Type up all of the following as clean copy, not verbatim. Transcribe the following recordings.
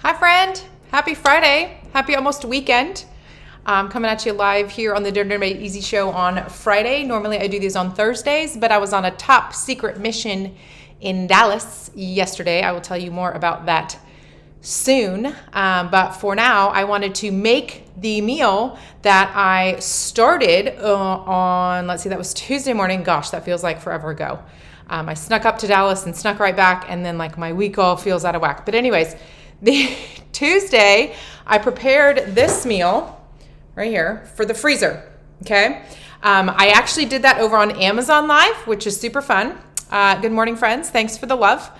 Hi, friend. Happy Friday. Happy almost weekend. I'm coming at you live here on the Dinner Made Easy show on Friday. Normally I do these on Thursdays, but I was on a top secret mission in Dallas yesterday. I will tell you more about that soon. But for now, I wanted to make the meal that I started on, let's see, that was Tuesday morning. Gosh, that feels like forever ago. I snuck up to Dallas and snuck right back, and then like my week all feels out of whack. But anyways, the Tuesday, I prepared this meal right here for the freezer, okay? I actually did that over on Amazon Live, which is super fun. Good morning, friends. Thanks for the love.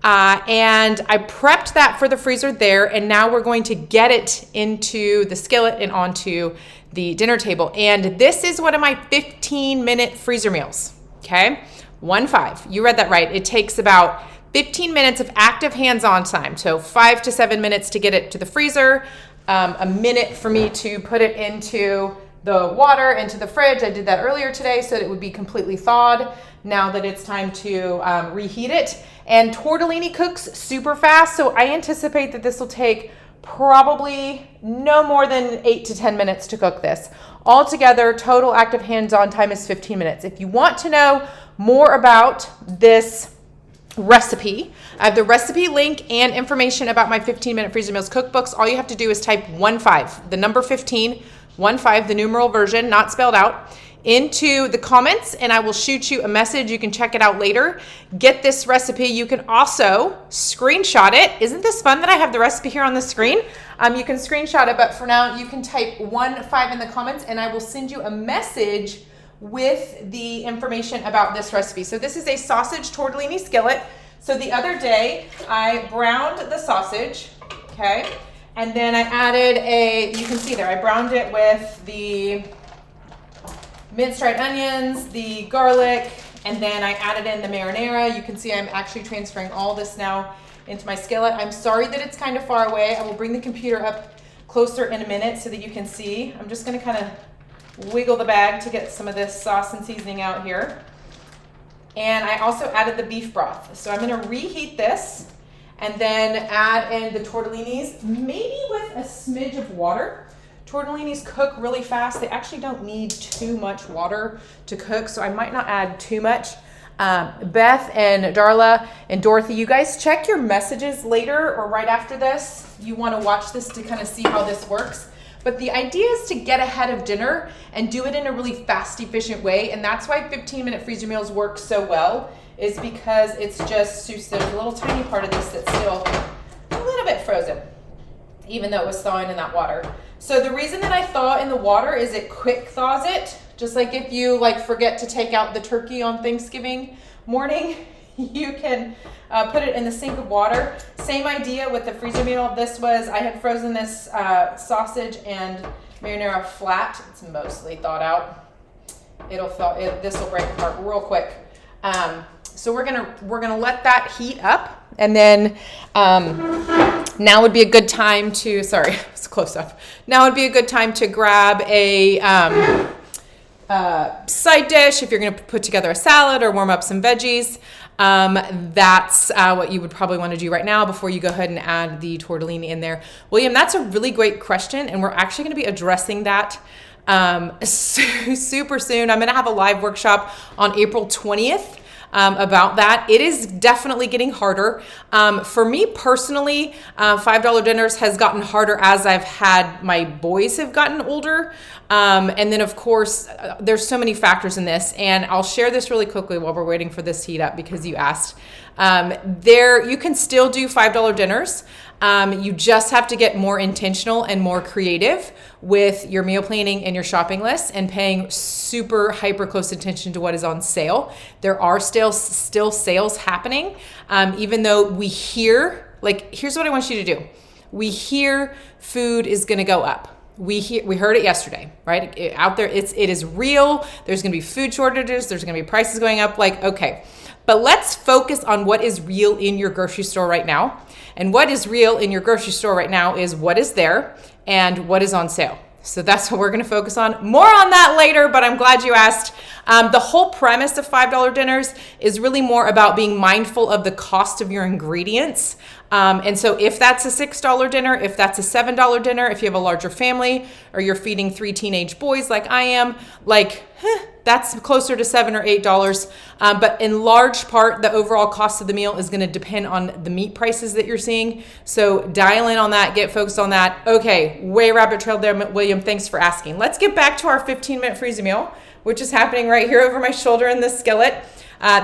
And I prepped that for the freezer there, and now we're going to get it into the skillet and onto the dinner table. And this is one of my 15-minute freezer meals, okay? 1-5. You read that right. It takes about 15 minutes of active hands-on time. So 5 to 7 minutes to get it to the freezer, a minute for me to put it into the water, into the fridge. I did that earlier today so that it would be completely thawed now that it's time to reheat it. And tortellini cooks super fast, so I anticipate that this will take probably no more than 8 to 10 minutes to cook this. Altogether, total active hands-on time is 15 minutes. If you want to know more about this recipe, I have the recipe link and information about my 15-minute freezer meals cookbooks. All you have to do is type 15, the number 15, 15, the numeral version, not spelled out, into the comments, and I will shoot you a message. You can check it out later. Get this recipe. You can also screenshot it. Isn't this fun that I have the recipe here on the screen? You can screenshot it, but for now you can type 15 in the comments, and I will send you a message with the information about this recipe. So this is a sausage tortellini skillet. So the other day I browned the sausage, okay? And then I added you can see there, I browned it with the minced dried onions, the garlic, and then I added in the marinara. You can see I'm actually transferring all this now into my skillet. I'm sorry that it's kind of far away. I will bring the computer up closer in a minute so that you can see. I'm just gonna kind of wiggle the bag to get some of this sauce and seasoning out here. And I also added the beef broth. So I'm gonna reheat this and then add in the tortellinis, maybe with a smidge of water. Tortellinis cook really fast. They actually don't need too much water to cook, so I might not add too much. Beth and Darla and Dorothy, you guys check your messages later or right after this. You wanna watch this to kind of see how this works. But the idea is to get ahead of dinner and do it in a really fast, efficient way. And that's why 15-minute freezer meals work so well, is because it's just, there's a little tiny part of this that's still a little bit frozen, even though it was thawing in that water. So the reason that I thaw in the water is it quick thaws it. Just like if you forget to take out the turkey on Thanksgiving morning, you can put it in the sink of water. Same idea with the freezer meal. I had frozen this sausage and marinara flat. It's mostly thawed out. This will break apart real quick. So we're gonna let that heat up, and then now would be a good time to. Sorry, it's close up. Now would be a good time to grab a side dish if you're gonna put together a salad or warm up some veggies. That's what you would probably want to do right now before you go ahead and add the tortellini in there. William, that's a really great question, and we're actually going to be addressing that super soon. I'm going to have a live workshop on April 20th about that. It is definitely getting harder. For me personally, $5 dinners has gotten harder as I've had my boys have gotten older. And then of course, there's so many factors in this, and I'll share this really quickly while we're waiting for this to heat up because you asked. You can still do $5 dinners. You just have to get more intentional and more creative with your meal planning and your shopping lists and paying super hyper close attention to what is on sale. There are still sales happening, even though we hear, here's what I want you to do. We hear food is going to go up. We heard it yesterday, right? Out there, it is real. There's going to be food shortages. There's going to be prices going up. Okay. But let's focus on what is real in your grocery store right now. And what is real in your grocery store right now is what is there and what is on sale. So that's what we're going to focus on. More on that later, but I'm glad you asked. The whole premise of $5 dinners is really more about being mindful of the cost of your ingredients And so if that's a $6 dinner, if that's a $7 dinner, if you have a larger family or you're feeding 3 teenage boys like I am, like that's closer to $7 or $8. But in large part, the overall cost of the meal is going to depend on the meat prices that you're seeing. So dial in on that, get focused on that. Okay, way rabbit trail there, William. Thanks for asking. Let's get back to our 15-minute freezer meal, which is happening right here over my shoulder in the skillet.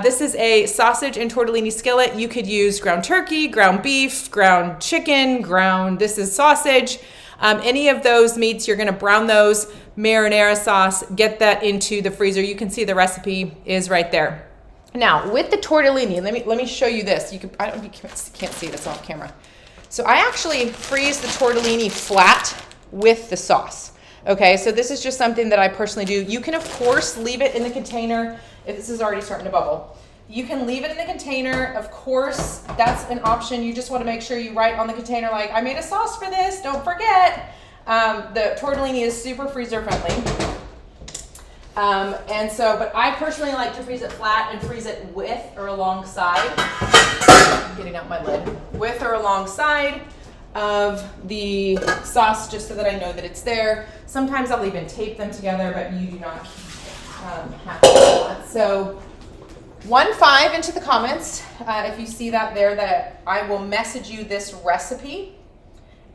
This is a sausage and tortellini skillet. You could use ground turkey, ground beef, ground chicken, this is sausage. Any of those meats, you're gonna brown those, marinara sauce, get that into the freezer. You can see the recipe is right there. Now with the tortellini, let me show you this. You can't see this off camera. So I actually freeze the tortellini flat with the sauce. Okay, so this is just something that I personally do. You can of course leave it in the container. If this is already starting to bubble, you can leave it in the container. Of course, that's an option. You just want to make sure you write on the container, like, I made a sauce for this, don't forget. The tortellini is super freezer friendly. But I personally like to freeze it flat and freeze it with or alongside, getting out my lid, with or alongside of the sauce, just so that I know that it's there. Sometimes I'll even tape them together, but you do not have to do that. So 1-5 into the comments if you see that there, that I will message you this recipe,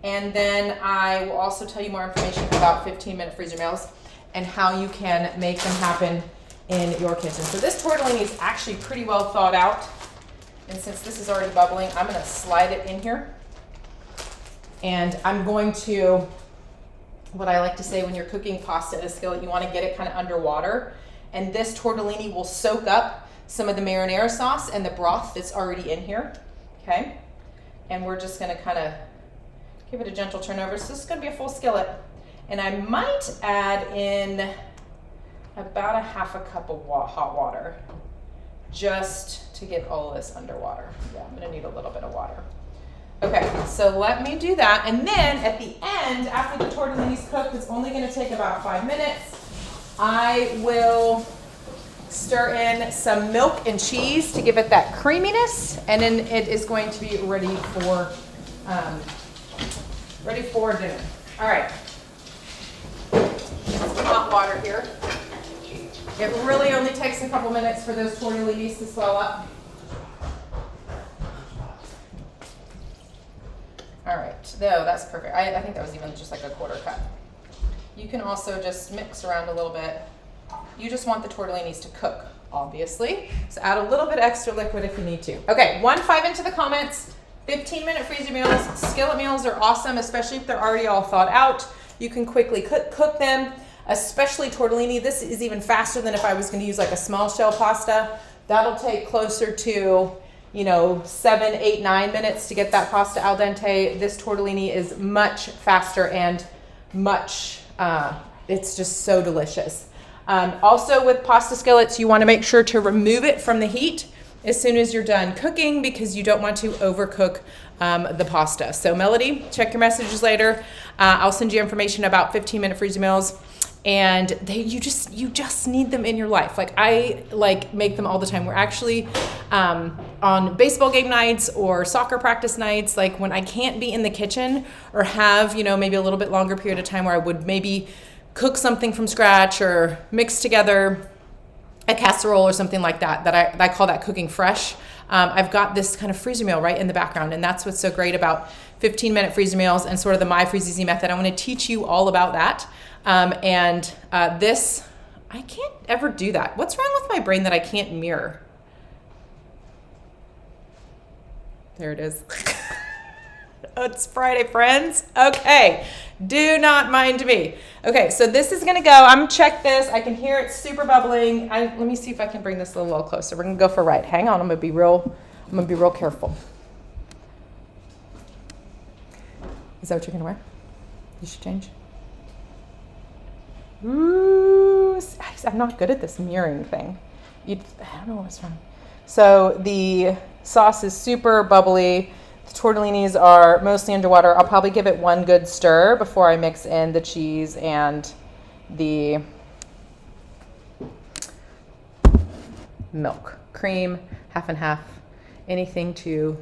and then I will also tell you more information about 15-minute freezer meals and how you can make them happen in your kitchen. So this tortellini is actually pretty well thawed out, and since this is already bubbling, I'm going to slide it in here, and I'm going to, what I like to say when you're cooking pasta in a skillet, you want to get it kind of underwater, and this tortellini will soak up some of the marinara sauce and the broth that's already in here, okay? And we're just going to kind of give it a gentle turn over. So this is going to be a full skillet, and I might add in about a half a cup of hot water just to get all of this underwater. Yeah, I'm going to need a little bit of water. Okay, so let me do that, and then at the end, after the tortellini's cooked, it's only going to take about 5 minutes. I will stir in some milk and cheese to give it that creaminess, and then it is going to be ready for dinner. All right, some hot water here. It really only takes a couple minutes for those tortellinis to swell up. All right, no, that's perfect. I think that was even just like a quarter cup. You can also just mix around a little bit. You just want the tortellinis to cook, obviously. So add a little bit extra liquid if you need to. Okay, 1-5 into the comments. 15-minute freezer meals. Skillet meals are awesome, especially if they're already all thawed out. You can quickly cook them, especially tortellini. This is even faster than if I was gonna use like a small shell pasta. That'll take closer to 7, 8, 9 minutes to get that pasta al dente. This tortellini is much faster and much, it's just so delicious. Also with pasta skillets, you want to make sure to remove it from the heat as soon as you're done cooking, because you don't want to overcook the pasta. So Melody, check your messages later. I'll send you information about 15-minute freezer meals, and you just need them in your life. Like I make them all the time. We're actually on baseball game nights or soccer practice nights, like when I can't be in the kitchen or have maybe a little bit longer period of time where I would maybe cook something from scratch or mix together a casserole or something like that I call that cooking fresh. I've got this kind of freezer meal right in the background, and that's what's so great about 15-minute freezer meals and sort of the My Freeze Easy method. I want to teach you all about that. This, I can't ever do that. What's wrong with my brain that I can't mirror? There it is. Oh, it's Friday, friends. Okay, do not mind me. Okay, so this is gonna go. I'm gonna check this. I can hear it super bubbling. Let me see if I can bring this a little closer. We're gonna go for a ride. Hang on, I'm gonna be real careful. Is that what you're gonna wear? You should change. Ooh, I'm not good at this mirroring thing. I don't know what's wrong. So the sauce is super bubbly. The tortellinis are mostly underwater. I'll probably give it one good stir before I mix in the cheese and the milk. Cream, half and half. Anything to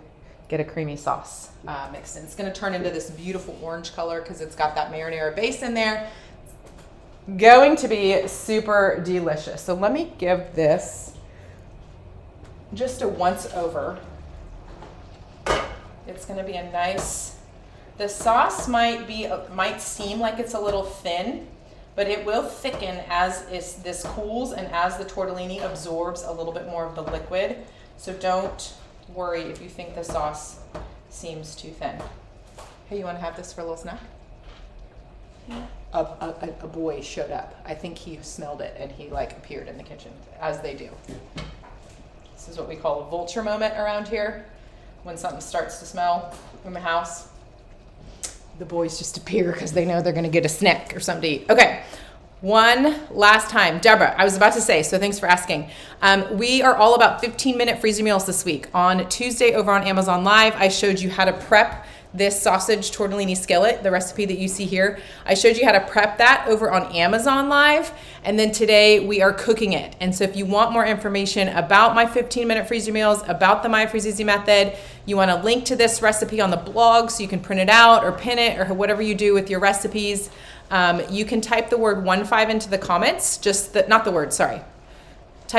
get a creamy sauce mixed in. It's going to turn into this beautiful orange color because it's got that marinara base in there. Going to be super delicious. So let me give this just a once over. It's going to be a nice, the sauce might seem like it's a little thin, but it will thicken as this cools and as the tortellini absorbs a little bit more of the liquid. So don't worry if you think the sauce seems too thin. Hey, you want to have this for a little snack? Yeah. A boy showed up. I think he smelled it and he appeared in the kitchen, as they do. This is what we call a vulture moment around here. When something starts to smell in the house, the boys just appear because they know they're going to get a snack or something to eat. Okay, one last time. Deborah, I was about to say, so thanks for asking. We are all about 15-minute freezer meals this week. On Tuesday over on Amazon Live, I showed you how to prep this sausage tortellini skillet, the recipe that you see here. I showed you how to prep that over on Amazon Live, and then today we are cooking it. And so if you want more information about my 15-minute freezer meals, about the My Freeze Easy method, you want to link to this recipe on the blog so you can print it out or pin it or whatever you do with your recipes. You can type the word 15 into the comments, type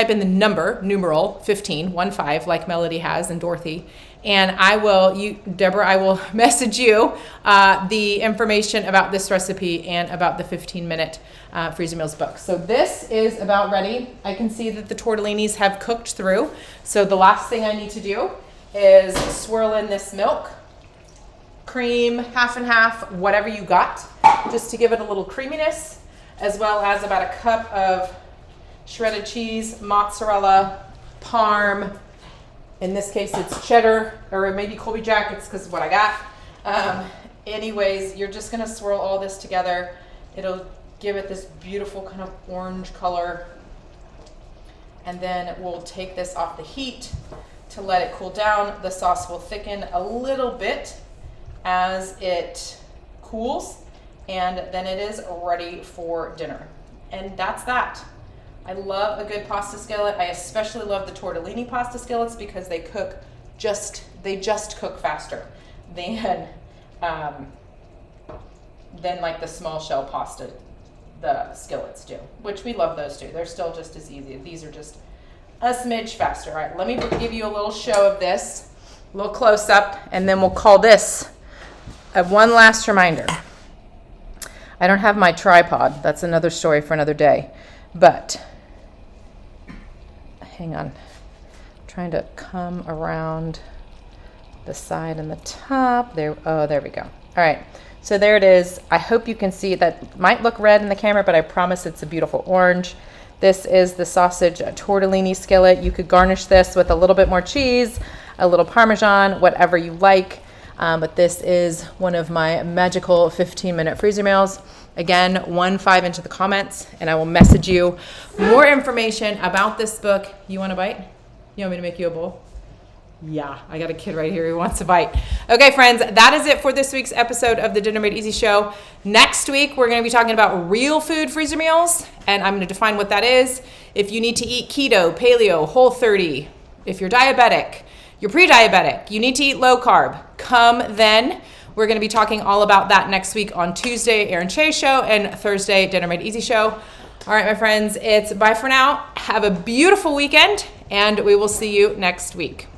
in the numeral 15, 15, like Melody has and Dorothy. And Deborah, I will message you the information about this recipe and about the 15-minute freezer meals book. So this is about ready. I can see that the tortellinis have cooked through. So the last thing I need to do is swirl in this milk, cream, half and half, whatever you got, just to give it a little creaminess, as well as about a cup of shredded cheese, mozzarella, parm. In this case, it's cheddar, or maybe Colby Jack, it's because of what I got. Anyways, you're just gonna swirl all this together. It'll give it this beautiful kind of orange color. And then we'll take this off the heat to let it cool down. The sauce will thicken a little bit as it cools, and then it is ready for dinner. And that's that. I love a good pasta skillet. I especially love the tortellini pasta skillets because they just cook faster than like the small shell pasta the skillets do, which we love those too. They're still just as easy. These are just a smidge faster. All right, let me give you a little show of this, a little close up, and then we'll call this one last reminder. I don't have my tripod. That's another story for another day, but hang on, I'm trying to come around the side and the top there. Oh, there we go. All right, so there it is. I hope you can see that. Might look red in the camera, but I promise it's a beautiful orange. This is the sausage tortellini skillet. You could garnish this with a little bit more cheese, a little Parmesan, whatever you like. But this is one of my magical 15-minute freezer meals. Again, 15 into the comments, and I will message you more information about this book. You want a bite? You want me to make you a bowl? Yeah, I got a kid right here who wants a bite. Okay, friends, that is it for this week's episode of the Dinner Made Easy Show. Next week, we're going to be talking about real food freezer meals, and I'm going to define what that is. If you need to eat keto, paleo, Whole30, if you're diabetic, you're pre-diabetic, you need to eat low carb, come then. We're going to be talking all about that next week on Tuesday, Erin Che's show, and Thursday, Dinner Made Easy show. All right, my friends, it's bye for now. Have a beautiful weekend, and we will see you next week.